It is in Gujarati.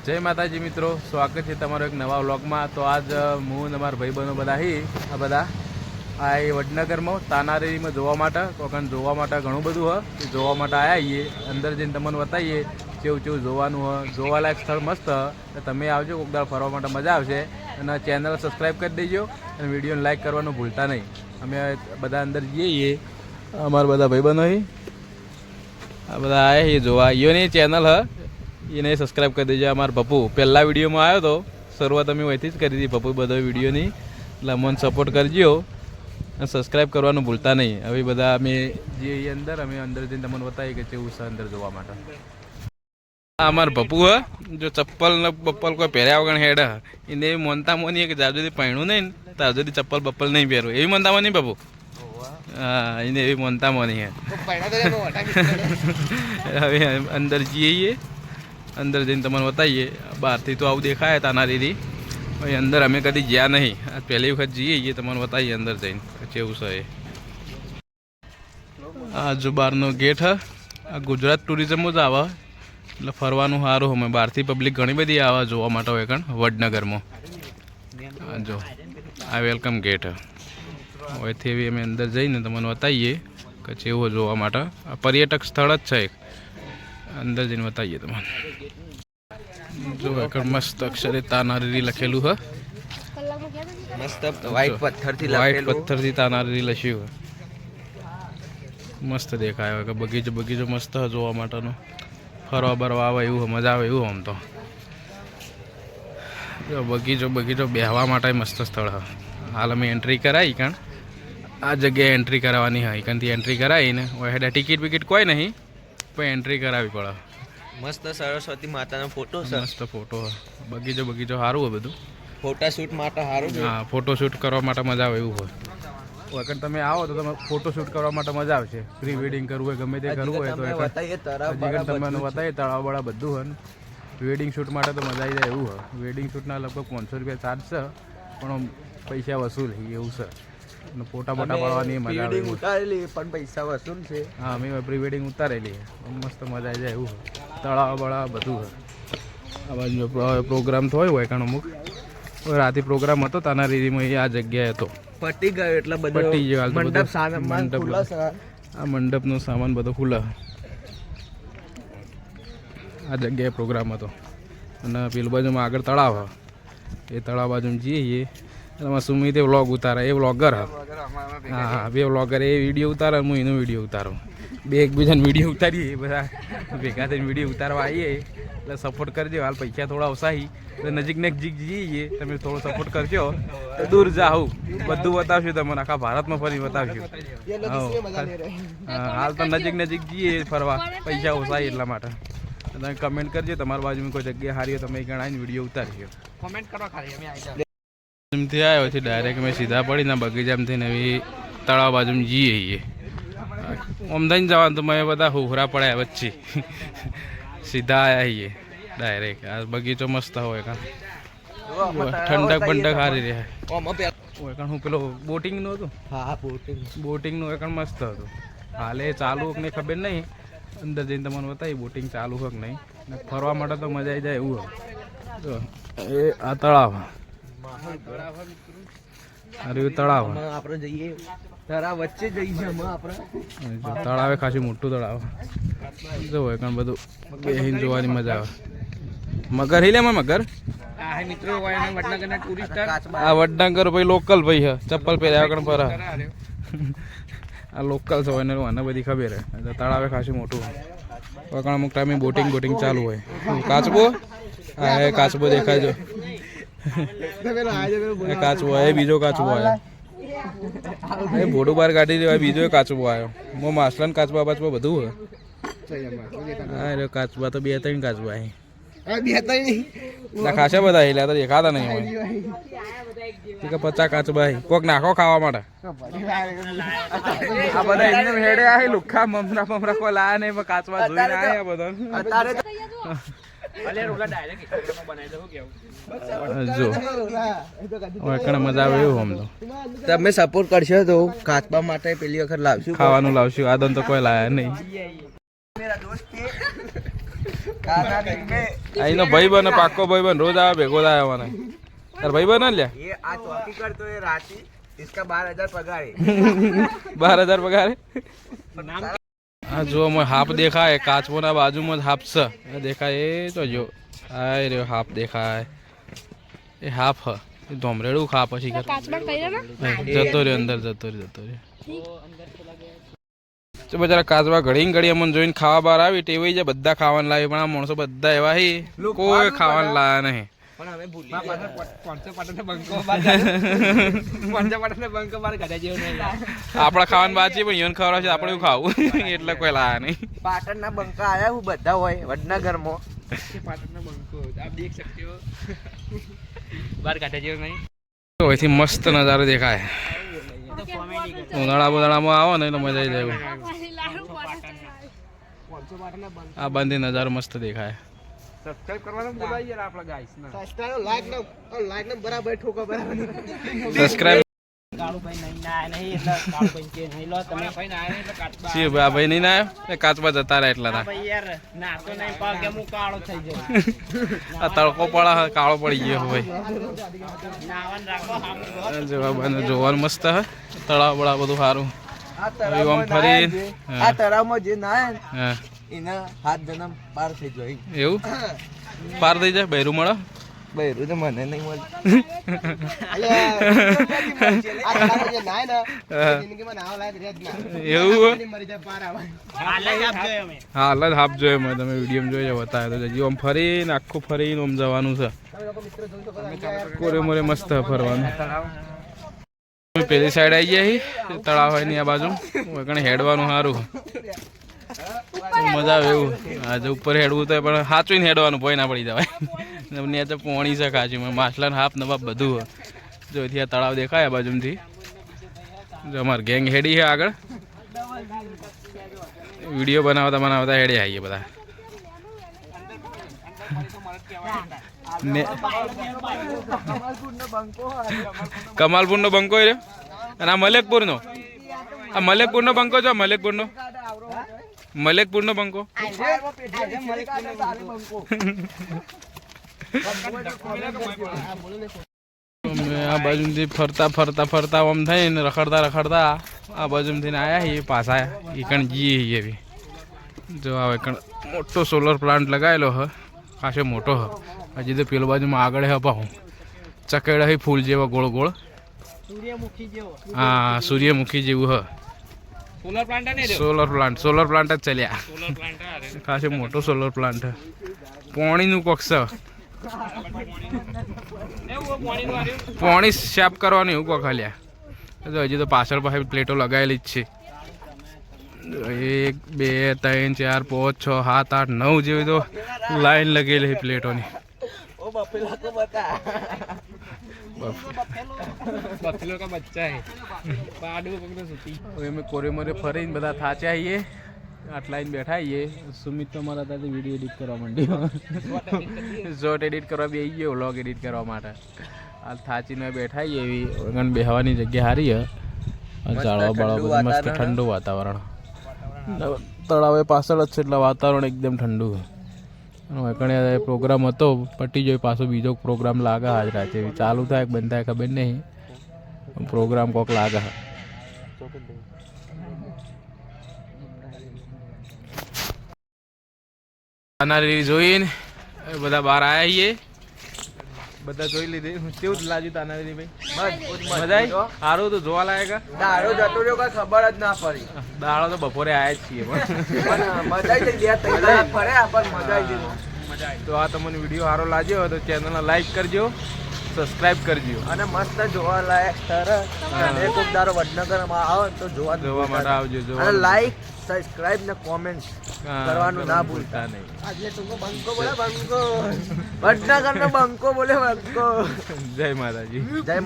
જય માતાજી મિત્રો, સ્વાગત છે તમારો એક નવા વ્લોગમાં। તો આજ હું અને મારા ભાઈબંધો બધા આ બધા આ વડનગરમાં તાનારીમાં જોવા માટે કોકણ જોવા માટે ઘણું બધું હોય જોવા માટે આવ્યા છીએ। અંદર જઈને તમને બતાવીએ કેવું કેવું જોવાનું હોય। જોવાલાયક સ્થળ મસ્ત તો તમે આવજો, કોક દાળ ફરવા માટે મજા આવશે। અને ચેનલ સબસ્ક્રાઈબ કરી દેજો અને વિડીયોને લાઈક કરવાનું ભૂલતા નહીં। અમે બધા અંદર જઈએ, અમારા બધા ભાઈબંધો આ બધા આવ્યા છીએ જોવા। એની ચેનલ હ એને સબસ્ક્રાઈબ કરી દેજો। અમારા પપ્પુ પહેલા વિડીયોમાં આવ્યો હતો, શરૂઆત અમે વહીથી જ કરી હતી પપ્પુ બધો વિડીયોની, એટલે અમને સપોર્ટ કરજો અને સબસ્ક્રાઈબ કરવાનું ભૂલતા નહીં। હવે બધા અમે જે અંદર જઈને તમને બતાવીએ કે કેવું છે અંદર જોવા માટે। અમારા પપ્પુ હ જો ચપ્પલ ને બપ્પલ કોઈ પહેર્યા વગર હેડ એને એવી મોનતા મોની કે જ્યાં સુધી પહેણું નહીં ને ત્યાં સુધી ચપ્પલ બપ્પલ નહીં પહેરવું, એવી મોનતા મોની પપ્પુ? હા, એને એવી મોનતા મોની હે। હવે અંદર જઈએ, અંદર જઈને તમને બતાવીએ। બહારથી તો આવું દેખાય તાનારીથી, ભાઈ અંદર અમે કદી ગયા નહીં, આ પહેલી વખત જઈએ તમને બતાવીએ અંદર જઈને કેવું છે એ। આ જો બહારનો ગેટ હ, આ ગુજરાત ટુરિઝમ જ આવે એટલે ફરવાનું સારું અમે બહારથી પબ્લિક ઘણી બધી આવે જોવા માટે હોય કણ વડનગરમાં। જો આ વેલકમ ગેટ હ, અહીંથી બી અમે અંદર જઈને તમને બતાવીએ કે કેવું જોવા માટે। આ પર્યટક સ્થળ જ છે એક, અંદર જઈને બતાવીએ તમને। જો એકણ મસ્ત અક્ષરે તાનારીરી લખેલું હ, મસ્ત વ્હાઈટ પથ્થરથી તાનારીરી લખ્યું હ, મસ્ત દેખાય કે બગીચો બગીચો મસ્ત હ જોવા માટેનો, ફરવા બરવા આવે એવું મજા આવે એવું। આમ તો જો બગીચો બગીચો બેહવા માટે મસ્ત સ્થળ હ। હાલ અમે એન્ટ્રી કરાવી કણ આ જગ્યાએ એન્ટ્રી કરાવવાની હોય, કંથી એન્ટ્રી કરાવીને હેડા ટિકિટ વિકિટ કોઈ નહીં પણ એન્ટ્રી કરાવવી પડે। મસ્ત સરસ્વતી માતાનો ફોટો છે, મસ્ત ફોટો બગીચો બગીચો સારું હોય બધું, ફોટાશૂટ માટે સારું છે। હા, ફોટોશૂટ કરવા માટે મજા આવે એવું હોય। વગર તમે આવો તો તમે ફોટોશૂટ કરવા માટે મજા આવશે। પ્રી વેડિંગ કરવું હોય ગમે તે કરવું હોય તો તમને બતાવીએ તળાવ બળા બધું હોય ને। વેડિંગ શૂટ માટે તો મજા આવી જાય એવું હોય। વેડિંગ શૂટના લગભગ 500 રૂપિયા ચાર્જ છે, પણ પૈસા વસૂલ એવું છે। અને ફોટા બોટા પાડવાની મજા આવે, ઉતારેલી પણ પૈસા વસૂલ છે। હા, અમે પ્રી વેડિંગ ઉતારેલી, મસ્ત મજા આવી જાય એવું હોય। તળાવ બળા બધું હોય। આ બાજુ પ્રોગ્રામ થયો હોય કારણ અમુક રાતે પ્રોગ્રામ હતો તાનારીરીમાં, આ જગ્યાએ હતો પટી ગયો એટલે બધું પટી ગયો। મંડપ સામાન ખુલ્લો છે, આ મંડપનો સામાન બધો ખુલ્લો, આ જગ્યાએ પ્રોગ્રામ હતો। અને પેલું બાજુમાં આગળ તળાવ હ, એ તળાવ બાજુ જઈએ એમાં સુમિત એ વ્લોગ ઉતારે, એ વ્લોગર હ। હા, બે વ્લોગર, એ વિડીયો ઉતારે હું એનો વિડીયો ઉતારું, બે એકબીજાને વિડીયો ઉતારીએ, બધા ભેગા થઈને વિડીયો ઉતારવા આવીએ। એટલે સપોર્ટ કરજો। હાલ પૈસા થોડા ઓછાહી એટલે નજીક નજીક જઈએ, તમે થોડો સપોર્ટ કરજો તો દૂર જાઉં બધું બતાવશું તમને, આખા ભારતમાં ફરી બતાવશું। હાલ તો નજીક નજીક જઈએ ફરવા, પૈસા ઓછાય એટલા માટે। તમે કમેન્ટ કરજો તમારી બાજુમાં કોઈ જગ્યા સારી હોય, તમે ગણાવીને વિડીયો ઉતારજો, કોમેન્ટ કરો ખાલી, અમે આવી જાવ। એમથી આવ્યો છે ડાયરેક્ટ અમે સીધા પડીને બગીચામાંથી નવી તળાવ બાજુમાં જઈએ। આમ થઈને જવાનું તો મેં બધા હુહરા પડ્યા વચ્ચે સીધા આવ્યા છીએ ડાયરેક્ટ। આ બગીચો મસ્ત હોય કાં, ઠંડક બંડક સારી રહે હોય કાં। હું પેલો બોટિંગનું હતું, હા બોટિંગનું એકણ મસ્ત હતું। હાલે ચાલુ કે નહીં ખબર નહીં, અંદર જઈને તમને બતાવી બોટિંગ ચાલુ હોય કે નહીં। ફરવા માટે તો મજા આવી જાય એવું હોય। જો એ આ તળાવ, અરે તળાવ આપણે જઈએ તળાવ વચ્ચે જઈએ આપણે, તળાવે ખાસી મોટું તળાવ જો હોય કારણ બધું બેહીને જોવાની મજા આવે। મગર હિલે મગર મિત્રો વડનગરના ટુરિસ્ટ, આ વડનગર ભાઈ લોકલ ભાઈ હે, ચપ્પલ પહેર્યા વગર ફરે આ લોકલ છે એને મને બધી ખબર હે। તળાવે ખાસું મોટું હોય કારણ અમુક ટાઈમે બોટિંગ ચાલુ હોય। કાચબો, હા એ કાચબો દેખાય જો, એ કાચબો આવ્યો, બીજો કાચબો આવ્યો, એ ભોડું બહાર કાઢી દેવાય, બીજો કાચબો આવ્યો। મો માસલાન કાચબા બાચબા બધું હોય। હા એટલે કાચબા તો 2-3 કાચબા અહીં ખાસા બધા હિલા તો દેખાતા નહીં હોય, 50 કાચબા કોક નાખો ખાવા માટે। આ બધા એમને હેડે આ લુખા મમરા મમરા કોઈ લાયા નહીં, પણ કાચબા જોઈને આયા બધા। જો મજા આવે એવું આમ તો તમે સપોર્ટ કરશો તો કાચબા માટે પેલી વખત લાવશું, ખાવાનું લાવશું। આદન તો કોઈ લાયા નહીં। અહીંનો ભાઈ બને પાક્કો ભાઈ બન રોજ આવે ભેગો થાય મને તાર ભાઈ બને લ્યા ये आज चौकी करते हुए रांची इसका 12,000 पगार है 12,000 પગારે આ જો અમે હાફ દેખાય કાચબોના બાજુમાં જ હાફ છે દેખાય એ તો જો આ રહ્યો હાફ દેખાય એ હાફ હ એ ધોમરેડું ખા પછી જતો રહ્યો અંદર જતો રહ્યો તો બચારા કાચબા ઘડી ઘડી અમને જોઈને ખાવા બહાર આવી ટેવાઈ જાય બધા ખાવાનું લાવે પણ આ માણસો બધા એવા હી કોઈ ખાવાનું લાયા નહીં આપડા ખાવાનું બાકી પણ યોન ખવડાવ છે આપણે એવું ખાવું એટલે કોઈ લાયા નહીં પાટણના બંકા આયા હું બધા હોય વડનગરમાં પાટણના બંકો આપ દેખ સકતે હો બાર કાઢા જેવો નહીં તો અહીંથી મસ્ત નજારો દેખાય ઉનાળા બુનાળામાં આવો ને તો મજા આવી જાય આ બાંધી નજારો મસ્ત દેખાય સબસ્ક્રાઇબ કરવાનું ભૂલાઈ યાર આપણા ગાઈસ ના સબસ્ક્રાઇબ લાઈક ને બરાબર ઠોકો બરાબર સબસ્ક્રાઇબ કાળુભાઈ નહીં ના નહીં એટલે કાળુભાઈ કે નહીં લો તમે ભાઈ ના આયા એટલે કાચબા સી ભાઈ નહીં ના આવ્યો કાચબા જતા રહ્યા એટલા ના ભાઈ યાર ના તો નહીં પાકે હું કાળો થઈ જાઉં આ તડકો પડે કાળો પડી ગયો હોય નાવન રાખો હામ જોવાનું મસ્ત હે તળાવ બળા બધું સારું આમ ફરી આ તળાવમાં જે નાય હા એના 7 જન્મ પાર થઈ જાય એવું પાર થઈ જાય બૈરું મળે બૈરું તો મને નહીં મળે એવું હાલ જ આપજો અમે હાલ જ હાફ જોયો મેં તમે વિડીયો જોઈ બતાવ્યો તો હજી આમ ફરીને આખું ફરીને આમ જવાનું છે કોરે મોરે મસ્ત ફરવાનું પેલી સાઈડ આવી ગયા તળાવ હોય ની આ બાજુ કણે હેડવાનું સારું મજા આવે એવું આજે ઉપર હેડવું તો પણ સાચવીને હેડવાનું ભોય ના પડી જવાય નીચે પોણી છે કાચી માછલા હાફ નવાબ બધું જો આ તળાવ દેખાય આ બાજુથી જો અમારે ગેંગ હેડી છે આગળ વિડીયો બનાવતા હેડે આવીએ બધા કમાલપુર નો બંકો રહ્યો અને આ મલેકપુર નો બંકો છો મલેકપુર નો બંકો આ બાજુથી ફરતા આમ થઈને રખડતા આ બાજુથી આયા એ પાછા એ કણ જઈએ એવી જો આવે કણ મોટો સોલર પ્લાન્ટ લગાવેલો હ ખાસો મોટો હ હજી તો પેલો બાજુમાં આગળ હે પાહું ચકેડા હે ફૂલ જેવા ગોળ ગોળ સૂર્યમુખી જેવો હા સૂર્યમુખી જેવું હ સોલર પ્લાન્ટ જ ચાલ્યા ખાસો મોટો સોલર પ્લાન્ટ હે પાણીનું કોક્ષ પાણી સાફ કરવાનું એવું કોક હાલ્યા હજી તો પાછળ પાસે પ્લેટો લગાવેલી જ છે 1 2 3 4 5 6 7 8 9 જેવી તો લાઈન લગેલી પ્લેટોની બફેલો કા બચ્ચા હે પાડું પકડો સુતી હવે અમે કોરે મોરે ફરીને બધા થાચ્યા આવીએ આટલા આવીને બેઠા આવીએ સુમિત તો મારા ત્યાંથી વિડીયો એડિટ કરવા માંડ્યો શોર્ટ એડિટ કરવા બી આવી ગયો વ્લોગ એડિટ કરવા માટે આ થાચીને બેઠા આવીએ એવી ઓગણ બેહવાની જગ્યા સારી હે ઝાડવા બાળવા મસ્ત ઠંડુ વાતાવરણ તળાવે પાછળ જ છે એટલે વાતાવરણ એકદમ ઠંડુ કણે પ્રોગ્રામ હતો પટી જોઈ પાછો બીજો પ્રોગ્રામ લાગે આજ રાતે ચાલુ થાય બંધ થાય ખબર નહીં પ્રોગ્રામ કોક લાગે તાનારી જોઈને બધા બહાર આવ્યા છીએ બધા જોઈ લીધી કેવું જ લાગ્યું તાનારી ભાઈ મજા આવી સારું તો જોવા લાયક દાડો જતો રહ્યો કઈ ખબર જ ના પડી દાડો તો બપોરે આવ્યા જ છીએ પણ મજા આવી ગઈ 2-3 કલાક ફર્યા પણ મજા આવી ગઈ તો આ તમને વિડીયો સારો લાગ્યો તો ચેનલને લાઈક કરજો સબસ્ક્રાઇબ કરજો અને મસ્ત જોવા લાયક સરસ અને એક દારો વડનગરમાં આવો તો જોવા માટે આવજો અને લાઈક સબસ્ક્રાઇબ ને કોમેન્ટ કરવાનું ના ભૂલતા નહીં આજે તુમકો બંકો બોલે બંકો વડનગર નો બંકો બોલે બંકો જય માતાજી જય